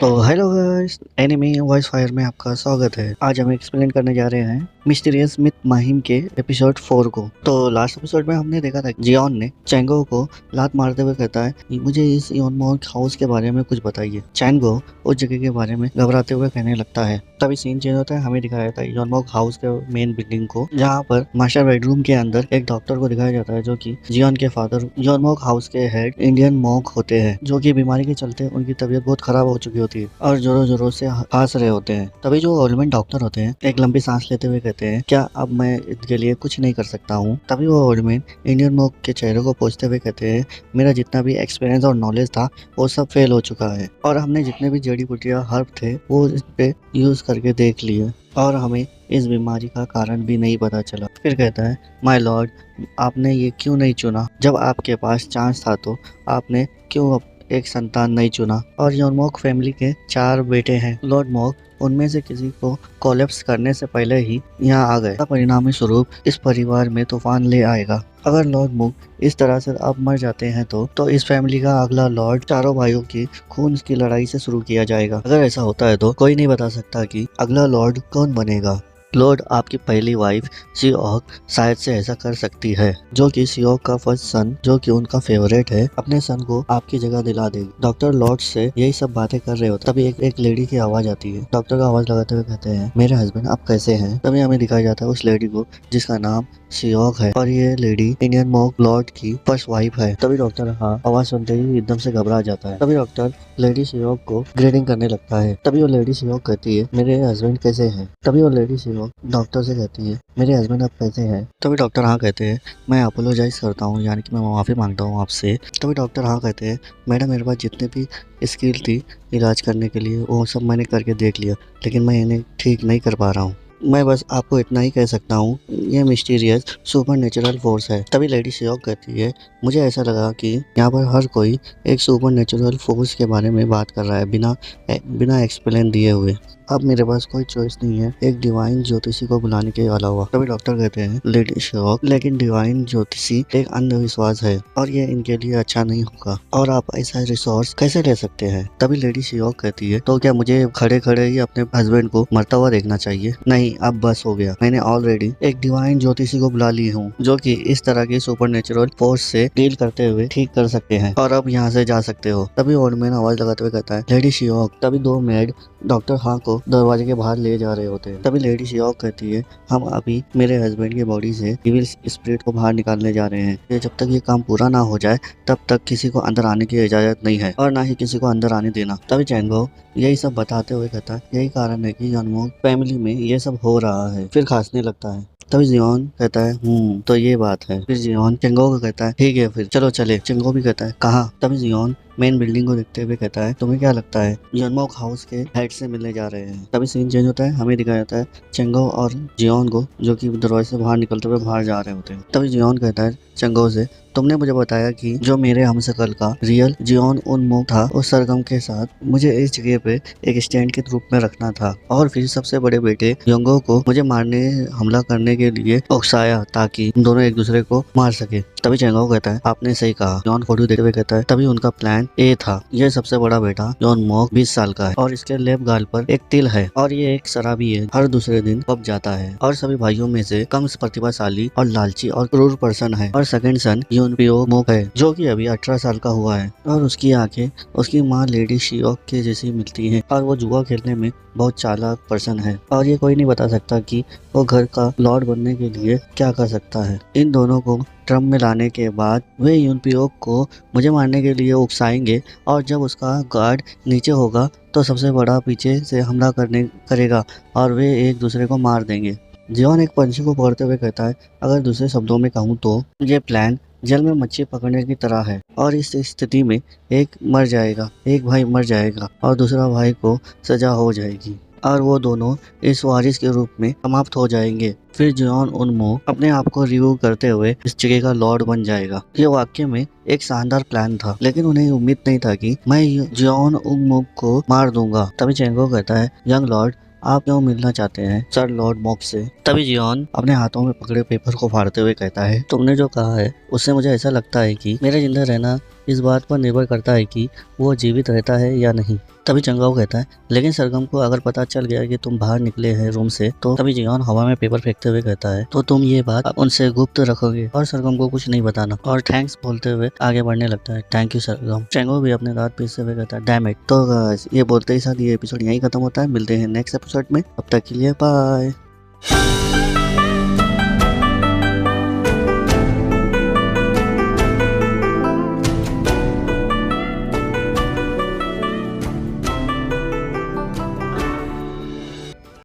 तो hello guys, anime voice fire में आपका स्वागत है। आज हम एक्सप्लेन करने जा रहे हैं मिस्टीरियस मिथ माहिम के एपिसोड 4 को। तो लास्ट एपिसोड में हमने देखा था जियोन ने चैंगो को लात मारते हुए कहता है कि मुझे इस योनमोग हाउस के बारे में कुछ बताइए। चैंगो उस जगह के बारे में घबराते हुए कहने लगता है। तभी सीन चेंज होता है। हमें दिखाया जाता है योनमोग हाउस के मेन बिल्डिंग को, जहाँ पर मास्टर बेडरूम के अंदर एक डॉक्टर को दिखाया जाता है जो कि जियोन के फादर योनमोग हाउस के हेड इंडियन मॉन्क होते हैं, जो कि बीमारी के चलते उनकी तबीयत बहुत खराब हो चुकी होती है और जोरों जोरों से हंस रहे होते हैं। तभी जो ओल्डमैन डॉक्टर होते हैं एक लंबी सांस लेते हुए कहते हैं, क्या अब मैं इनके लिए कुछ नहीं कर सकता हूँ? तभी वो ओल्डमैन इंडियन मॉन्क के चेहरे को पोंछते हुए कहते हैं, मेरा जितना भी एक्सपीरियंस और नॉलेज था वो सब फेल हो चुका है और हमने जितने भी जड़ी बूटियां हर्ब थे वो इस पे यूज करके देख लिए और हमें इस बीमारी का कारण भी नहीं पता चला। फिर कहता है, माय लॉर्ड, आपने ये क्यों नहीं चुना? जब आपके पास चांस था तो आपने क्यों एक संतान नहीं चुना? और योनमोक फैमिली के 4 बेटे हैं। लॉर्ड मॉक उनमें से किसी को कोलैप्स करने से पहले ही यहाँ आ गए। परिणामी स्वरूप इस परिवार में तूफान ले आएगा। अगर लॉर्ड मुक इस तरह से अब मर जाते हैं तो इस फैमिली का अगला लॉर्ड चारों भाइयों की खून की लड़ाई से शुरू किया जाएगा। अगर ऐसा होता है तो कोई नहीं बता सकता कि अगला लॉर्ड कौन बनेगा। लॉर्ड, आपकी पहली वाइफ सियोक शायद से ऐसा कर सकती है, जो कि सियोक का फर्स्ट सन, जो कि उनका फेवरेट है, अपने सन को आपकी जगह दिला देगी। डॉक्टर लॉर्ड से यही सब बातें कर रहे होते तभी एक लेडी की आवाज आती है। डॉक्टर का आवाज लगाते हुए कहते हैं, मेरे हस्बैंड आप कैसे हैं? तभी हमें दिखाया जाता है उस लेडी को जिसका नाम सियोक है और ये लेडी इंडियन मॉक लॉर्ड की फर्स्ट वाइफ है। तभी डॉक्टर आवाज सुनते ही एकदम से घबरा जाता है। तभी डॉक्टर लेडी सियोक को ग्रेडिंग करने लगता है। तभी वो लेडी सियोक कहती है, मेरे हस्बैंड कैसे हैं? तभी वो लेडी सियोक डॉक्टर से कहती है, मेरे हस्बैंड आप कैसे हैं? तभी डॉक्टर हाँ कहते हैं, मैं अपोलोजाइज करता हूँ, यानी कि मैं माफ़ी मांगता हूँ आपसे। तभी डॉक्टर हाँ कहते हैं, मैडम मेरे पास जितने भी स्किल थी इलाज करने के लिए वो सब मैंने करके देख लिया, लेकिन मैं इन्हें ठीक नहीं कर पा रहा हूँ। मैं बस आपको इतना ही कह सकता हूँ, ये मिस्टीरियस सुपर नेचुरल फोर्स है। तभी लेडी सियोक कहती है, मुझे ऐसा लगा कि यहाँ पर हर कोई एक सुपर नेचुरल फोर्स के बारे में बात कर रहा है बिना एक्सप्लेन दिए हुए। अब मेरे पास कोई चॉइस नहीं है एक डिवाइन ज्योतिषी को बुलाने के अलावा। तभी डॉक्टर कहते हैं, लेडी सियोक, लेकिन डिवाइन ज्योतिषी एक अंधविश्वास है और ये इनके लिए अच्छा नहीं होगा और आप ऐसा रिसोर्स कैसे ले सकते हैं? तभी लेडी सियोक कहती है, तो क्या मुझे खड़े खड़े ही अपने हस्बैंड को मरता हुआ देखना चाहिए? नहीं, अब बस हो गया। मैंने ऑलरेडी एक डिवाइन ज्योतिषी को बुला ली हूँ जो कि इस तरह की सुपर नेचुरल फोर्स से डील करते हुए ठीक कर सकते हैं और अब यहाँ से जा सकते हो। तभी ओल्डमैन आवाज लगाते हुए कहता है, लेडी सियोक। तभी 2 मेड डॉक्टर हाँ को दरवाजे के बाहर ले जा रहे होते हैं। तभी लेडी सियोक कहती है, हम अभी मेरे हस्बैंड की बॉडी से इविल स्पिरिट को बाहर निकालने जा रहे हैं। जब तक ये काम पूरा ना हो जाए तब तक किसी को अंदर आने की इजाजत नहीं है और ना ही किसी को अंदर आने देना। तभी चैंगो यही सब बताते हुए कहता है, यही कारण है कि योनमोग फैमिली में ये सब हो रहा है। फिर खांसने लगता है। तभी जियोन कहता है, तो ये बात है। फिर जियोन चेंगो को कहता है, ठीक है फिर चलो चले। चेंगो भी कहता है, कहाँ? तभी जियोन मेन बिल्डिंग को देखते हुए कहता है, तुम्हें क्या लगता है? योनमोग हाउस के हेड से मिलने जा रहे हैं। तभी सीन चेंज होता है। हमें दिखाया जाता है चेंगो और जियोन को, जो कि दरवाजे से बाहर निकलते हुए बाहर जा रहे होते हैं। तभी जियोन कहता है चेंगो से, तुमने मुझे बताया कि जो मेरे हमशक्ल का रियल जियोन उन्मुख था उस सरगम के साथ मुझे इस जगह पे एक स्टैंड के रूप में रखना था और फिर सबसे बड़े बेटे योंगो को मुझे हमला करने के लिए उकसाया ताकि दोनों एक दूसरे को मार सके। तभी चेंगो कहता है, आपने सही कहा। जॉन फोटो देखते हुए कहता है, तभी उनका प्लान ए था। ये सबसे बड़ा बेटा जॉन मॉक 20 साल का है और इसके लेफ्ट गाल पर एक तिल है और ये एक शराबी है, हर दूसरे दिन पब जाता है और सभी भाइयों में से कम प्रतिभाशाली और लालची और क्रूर पर्सन है। और सेकंड सन यूनपियो मोक है जो कि अभी 18 साल का हुआ है और उसकी आंखें उसकी माँ लेडी सियोक के जैसी मिलती हैं और वो जुआ खेलने में बहुत चालाक पर्सन है और ये कोई नहीं बता सकता कि वो घर का लॉर्ड बनने के लिए क्या कर सकता है। इन दोनों को ट्रम में लाने के बाद वे यूनपियो को मुझे मारने के लिए उकसाएंगे और जब उसका गार्ड नीचे होगा तो सबसे बड़ा पीछे से हमला करेगा और वे एक दूसरे को मार देंगे। जियोन एक पंछी को पकड़ते हुए कहता है, अगर दूसरे शब्दों में कहूँ तो ये प्लान जल में मच्छी पकड़ने की तरह है और इस स्थिति में एक भाई मर जाएगा और दूसरा भाई को सजा हो जाएगी और वो दोनों इस वारिस के रूप में समाप्त हो जाएंगे। फिर जियोन उन्मुख अपने आप को रिव्यू करते हुए इस जगह का लॉर्ड बन जाएगा। ये वाकई में एक शानदार प्लान था, लेकिन उन्हें उम्मीद नहीं था कि मैं जियोन उन्मुख को मार दूंगा। तभी चेंगो कहता है, यंग लॉर्ड, आप क्यों मिलना चाहते हैं सर लॉर्ड मॉब से। तभी जियोन अपने हाथों में पकड़े पेपर को फाड़ते हुए कहता है, तुमने जो कहा है उससे मुझे ऐसा लगता है कि मेरा जिंदा रहना इस बात पर निर्भर करता है कि वो जीवित रहता है या नहीं। तभी चंगाओ कहता है, लेकिन सरगम को अगर पता चल गया कि तुम बाहर निकले हैं रूम से तो। तभी जियोन हवा में पेपर फेंकते हुए कहता है, तो तुम ये बात उनसे गुप्त रखोगे और सरगम को कुछ नहीं बताना। और थैंक्स बोलते हुए आगे बढ़ने लगता है। थैंक यू सरगम। चंगाओ भी अपने दांत पीसते हुए कहता है, डैम इट। तो guys, ये बोलते ही साथ ये एपिसोड यहीं खत्म होता है। मिलते हैं नेक्स्ट एपिसोड में, तब तक के लिए बाय।